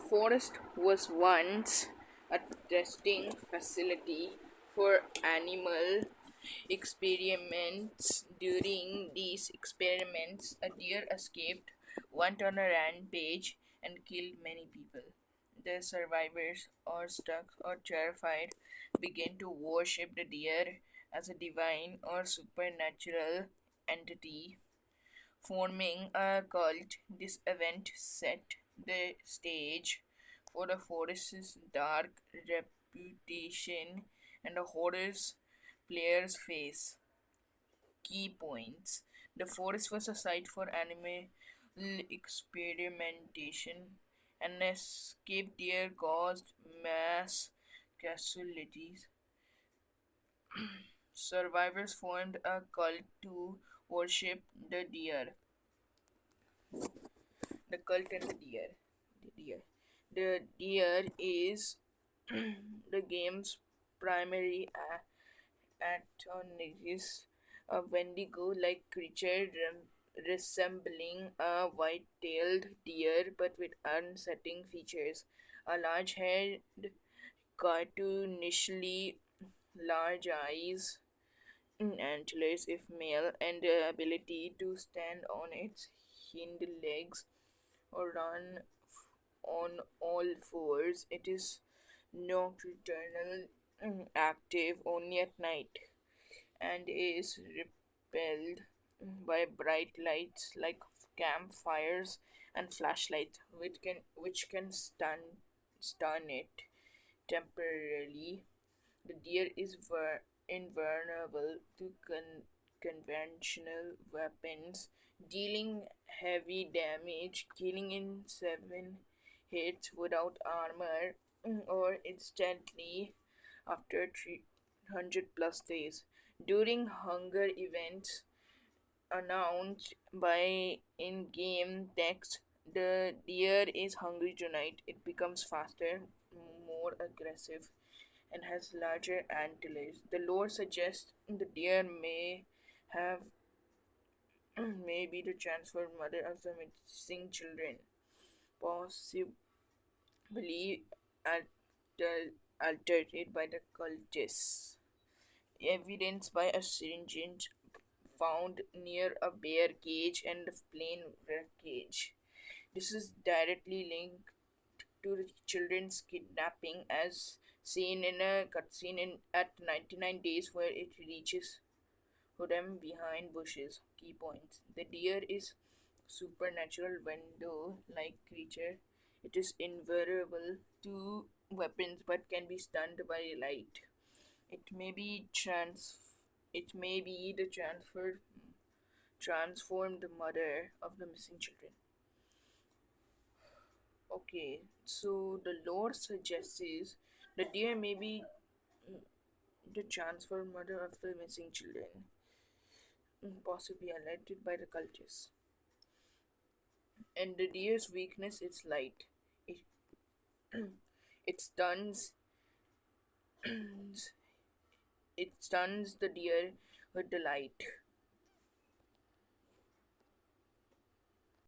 Forest was once a testing facility for animal experiments. During these experiments, a deer escaped, went on a rampage, and killed many people. The survivors, or stuck or terrified, began to worship the deer as a divine or supernatural entity, forming a cult. This event set the stage for the forest's dark reputation and the horrors players face. Key points: the forest was a site for animal experimentation. An escaped deer caused mass casualties. Survivors formed a cult to worship the deer. The cult and the deer. The deer. The deer is the game's primary antagonist, a Wendigo-like creature resembling a white-tailed deer but with unsettling features. A large-head, cartoonishly large eyes, antlers if male, and the ability to stand on its hind legs or run on all fours. It is nocturnal, active only at night, and is repelled by bright lights like campfires and flashlights, which can stun it temporarily. The deer is invulnerable to conventional weapons, dealing heavy damage, killing in 7 hits without armor, or instantly after 300 plus days. During hunger events announced by in game text, the deer is hungry tonight. It becomes faster, more aggressive, and has larger antlers. The lore suggests the deer may have may be the transfer mother of the missing children, possibly alter, altered by the cultists. Evidence by a syringe found near a bear cage and the plain wreckage. This is directly linked to the children's kidnapping as seen in a cutscene at 99 days where it reaches them behind bushes. Key points: the deer is supernatural window-like creature. It is invulnerable to weapons but can be stunned by light. It may be the transformed mother of the missing children. Okay, so the lore suggests is the deer may be the transformed mother of the missing children, possibly alerted by the cultists. And the deer's weakness is light. It, it stuns it stuns the deer with the light.